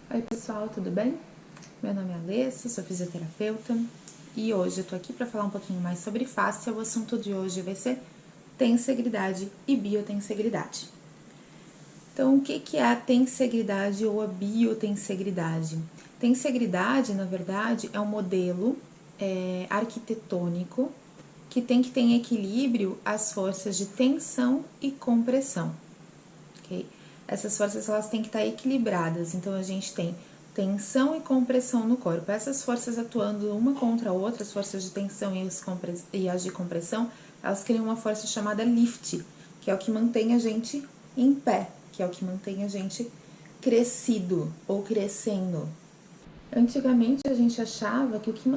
Oi pessoal, tudo bem? Meu nome é Alessa, sou fisioterapeuta e hoje eu tô aqui para falar um pouquinho mais sobre fáscia. O assunto de hoje vai ser tensegridade e biotensegridade. Então, o que é a tensegridade ou a biotensegridade? Tensegridade, na verdade, é um modelo arquitetônico que tem em equilíbrio as forças de tensão e compressão, ok? Essas forças elas têm que estar equilibradas, então a gente tem tensão e compressão no corpo. Essas forças atuando uma contra a outra, as forças de tensão e as de compressão, elas criam uma força chamada lift, que é o que mantém a gente em pé, que é o que mantém a gente crescido ou crescendo. Antigamente a gente achava que o que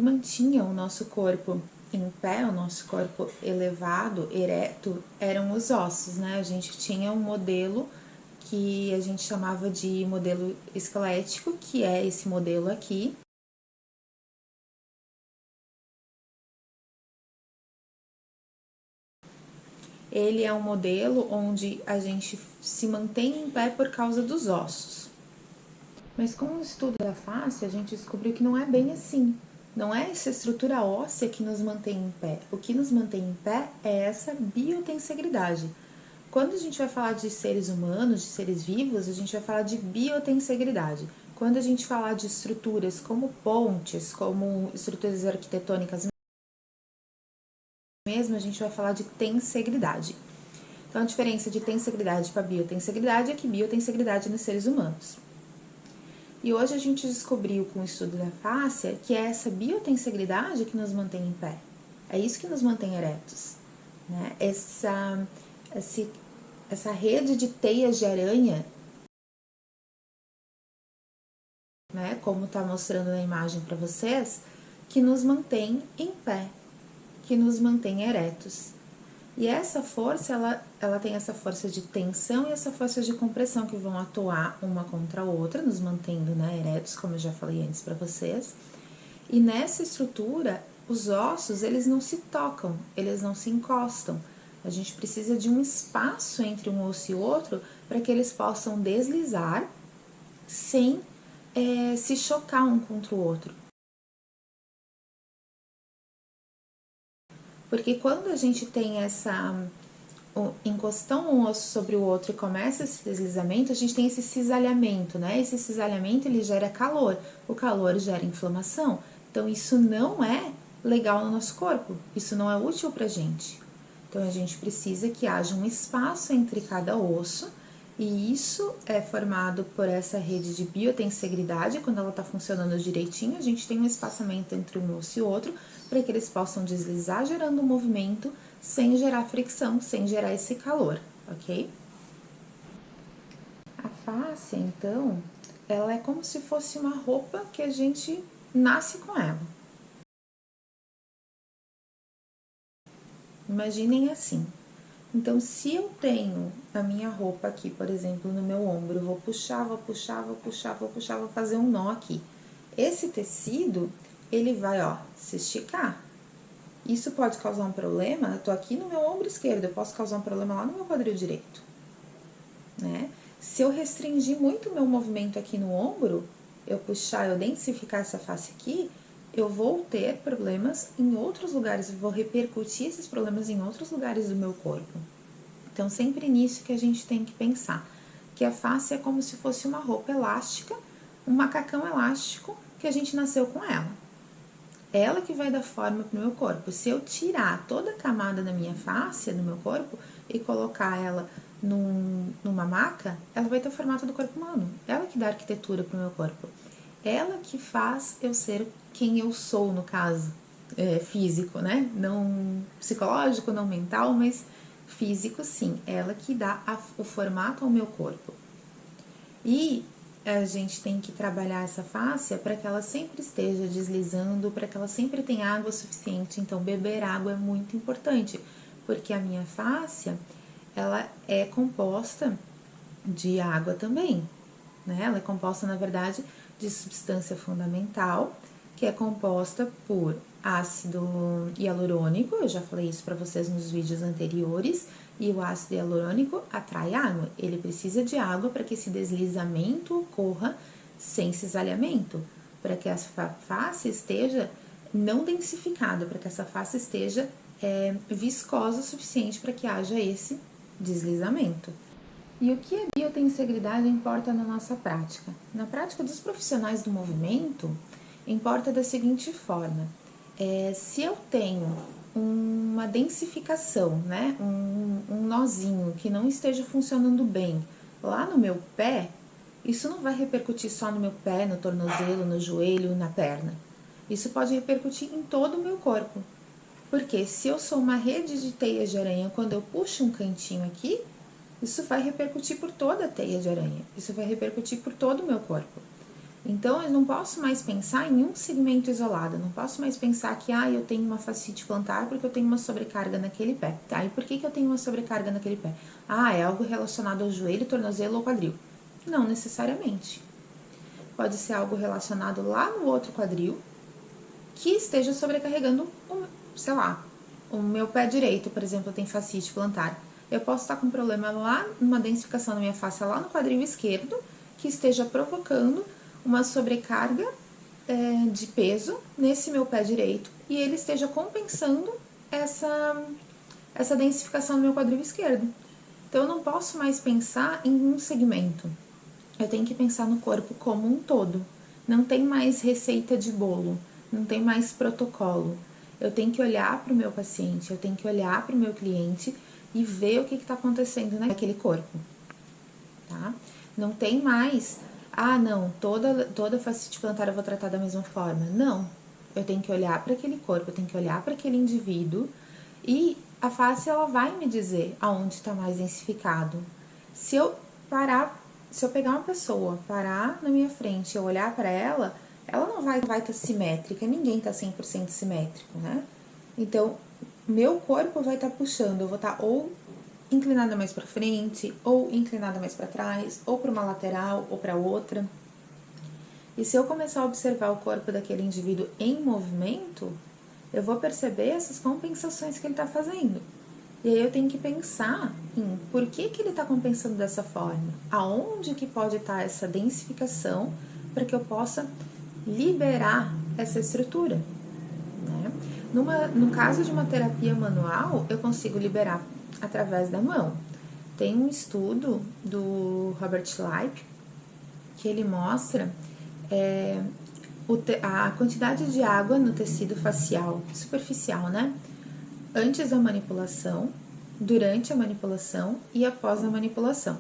mantinha o nosso corpo em pé, o nosso corpo elevado, ereto, eram os ossos, né? A gente tinha um modelo que a gente chamava de modelo esquelético, que é esse modelo aqui. Ele é um modelo onde a gente se mantém em pé por causa dos ossos. Mas com o estudo da face, a gente descobriu que não é bem assim. Não é essa estrutura óssea que nos mantém em pé. O que nos mantém em pé é essa biotensegridade. Quando a gente vai falar de seres humanos, de seres vivos, a gente vai falar de biotensegridade. Quando a gente falar de estruturas como pontes, como estruturas arquitetônicas mesmo, a gente vai falar de tensegridade. Então, a diferença de tensegridade para biotensegridade é que biotensegridade nos seres humanos. E hoje a gente descobriu com o estudo da fáscia que é essa biotensegridade que nos mantém em pé. É isso que nos mantém eretos. Né? Essa rede de teias de aranha, né, como está mostrando na imagem para vocês, que nos mantém em pé, que nos mantém eretos. E essa força, ela tem essa força de tensão e essa força de compressão que vão atuar uma contra a outra, nos mantendo, né, eretos, como eu já falei antes para vocês. E nessa estrutura, os ossos, eles não se tocam, eles não se encostam. A gente precisa de um espaço entre um osso e outro para que eles possam deslizar sem se chocar um contra o outro. Porque quando a gente tem encostar um osso sobre o outro e começa esse deslizamento, a gente tem esse cisalhamento, né? Esse cisalhamento ele gera calor, o calor gera inflamação. Então isso não é legal no nosso corpo, isso não é útil pra gente. Então a gente precisa que haja um espaço entre cada osso e isso é formado por essa rede de biotensegridade. Quando ela está funcionando direitinho, a gente tem um espaçamento entre um osso e outro para que eles possam deslizar, gerando um movimento sem gerar fricção, sem gerar esse calor, ok? A face, então, ela é como se fosse uma roupa que a gente nasce com ela. Imaginem assim. Então, se eu tenho a minha roupa aqui, por exemplo, no meu ombro, eu vou puxar, vou fazer um nó aqui. Esse tecido, ele vai, ó, se esticar. Isso pode causar um problema, eu tô aqui no meu ombro esquerdo, eu posso causar um problema lá no meu quadril direito, né? Se eu restringir muito o meu movimento aqui no ombro, eu puxar, eu densificar essa face aqui, eu vou ter problemas em outros lugares, eu vou repercutir esses problemas em outros lugares do meu corpo. Então, sempre nisso que a gente tem que pensar, que a face é como se fosse uma roupa elástica, um macacão elástico que a gente nasceu com ela. Ela que vai dar forma pro meu corpo. Se eu tirar toda a camada da minha face, do meu corpo, e colocar ela numa maca, ela vai ter o formato do corpo humano. Ela que dá arquitetura pro meu corpo. Ela que faz eu ser quem eu sou, no caso, físico, né? Não psicológico, não mental, mas físico sim. Ela que dá o formato ao meu corpo. E a gente tem que trabalhar essa fáscia para que ela sempre esteja deslizando, para que ela sempre tenha água suficiente. Então, beber água é muito importante, porque a minha fáscia, ela é composta de água também, né? Ela é composta, na verdade, de substância fundamental, que é composta por ácido hialurônico, eu já falei isso para vocês nos vídeos anteriores, E o ácido hialurônico atrai água. Ele precisa de água para que esse deslizamento ocorra sem cisalhamento, para que essa face esteja não densificada, para que essa face esteja viscosa o suficiente para que haja esse deslizamento. E o que a biotensegridade importa na nossa prática? Na prática dos profissionais do movimento, importa da seguinte forma: se eu tenho uma densificação, né, um nozinho que não esteja funcionando bem lá no meu pé, isso não vai repercutir só no meu pé, no tornozelo, no joelho, na perna. Isso pode repercutir em todo o meu corpo. Porque se eu sou uma rede de teias de aranha, quando eu puxo um cantinho aqui, isso vai repercutir por toda a teia de aranha. Isso vai repercutir por todo o meu corpo. Então, eu não posso mais pensar em um segmento isolado. Eu não posso mais pensar que, eu tenho uma fascite plantar porque eu tenho uma sobrecarga naquele pé. Tá, e por que eu tenho uma sobrecarga naquele pé? É algo relacionado ao joelho, tornozelo ou quadril. Não necessariamente. Pode ser algo relacionado lá no outro quadril, que esteja sobrecarregando, o meu pé direito, por exemplo, tem fascite plantar. Eu posso estar com um problema lá, numa densificação na minha face lá no quadril esquerdo, que esteja provocando uma sobrecarga de peso nesse meu pé direito e ele esteja compensando essa densificação no meu quadril esquerdo. Então, eu não posso mais pensar em um segmento. Eu tenho que pensar no corpo como um todo. Não tem mais receita de bolo, não tem mais protocolo. Eu tenho que olhar para o meu paciente, eu tenho que olhar para o meu cliente e ver o que está acontecendo naquele corpo, tá? Não tem mais, não, toda fascite plantar eu vou tratar da mesma forma. Não, eu tenho que olhar para aquele corpo, eu tenho que olhar para aquele indivíduo e a face, ela vai me dizer aonde está mais densificado. Se eu pegar uma pessoa, parar na minha frente e eu olhar para ela não vai estar simétrica, ninguém está 100% simétrico, né? Então, meu corpo vai estar puxando, eu vou estar ou inclinada mais para frente, ou inclinada mais para trás, ou para uma lateral, ou para outra. E se eu começar a observar o corpo daquele indivíduo em movimento, eu vou perceber essas compensações que ele está fazendo. E aí eu tenho que pensar em por que ele está compensando dessa forma, aonde que pode estar essa densificação para que eu possa liberar essa estrutura. Né? No caso de uma terapia manual, eu consigo liberar através da mão. Tem um estudo do Robert Leip que ele mostra a quantidade de água no tecido facial superficial, né? Antes da manipulação, durante a manipulação e após a manipulação.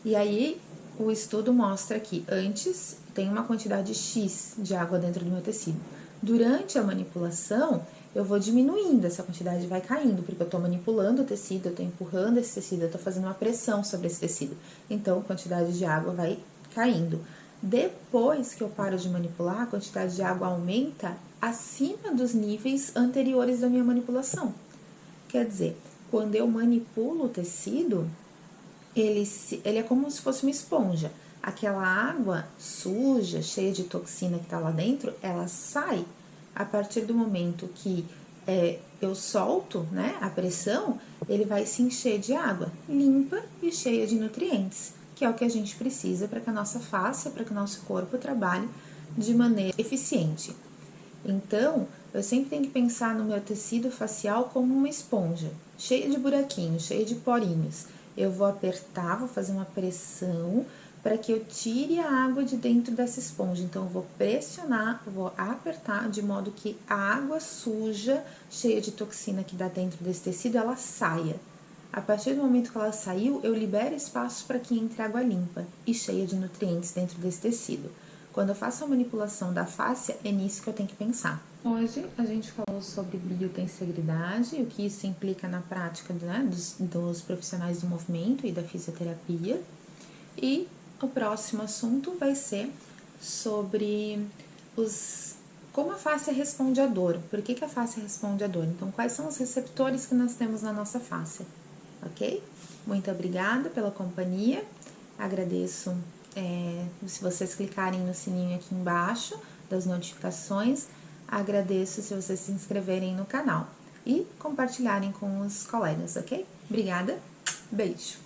E aí, o estudo mostra que antes tem uma quantidade X de água dentro do meu tecido. Durante a manipulação, eu vou diminuindo, essa quantidade vai caindo, porque eu estou manipulando o tecido, eu estou empurrando esse tecido, eu estou fazendo uma pressão sobre esse tecido. Então, a quantidade de água vai caindo. Depois que eu paro de manipular, a quantidade de água aumenta acima dos níveis anteriores da minha manipulação. Quer dizer, quando eu manipulo o tecido, ele é como se fosse uma esponja. Aquela água suja, cheia de toxina que está lá dentro, ela sai a partir do momento que eu solto, né, a pressão, ele vai se encher de água limpa e cheia de nutrientes, que é o que a gente precisa para que a nossa face, para que o nosso corpo trabalhe de maneira eficiente. Então, eu sempre tenho que pensar no meu tecido facial como uma esponja, cheia de buraquinhos, cheia de porinhos. Eu vou apertar, vou fazer uma pressão para que eu tire a água de dentro dessa esponja. Então, eu vou pressionar, eu vou apertar de modo que a água suja, cheia de toxina que dá dentro desse tecido, ela saia. A partir do momento que ela saiu, eu libero espaço para que entre água limpa e cheia de nutrientes dentro desse tecido. Quando eu faço a manipulação da face, é nisso que eu tenho que pensar. Hoje a gente falou sobre biotensegridade, o que isso implica na prática, né, dos profissionais do movimento e da fisioterapia. E o próximo assunto vai ser sobre como a face responde à dor. Por que a face responde à dor? Então, quais são os receptores que nós temos na nossa face? Ok? Muito obrigada pela companhia. Agradeço se vocês clicarem no sininho aqui embaixo das notificações. Agradeço se vocês se inscreverem no canal e compartilharem com os colegas, ok? Obrigada, beijo!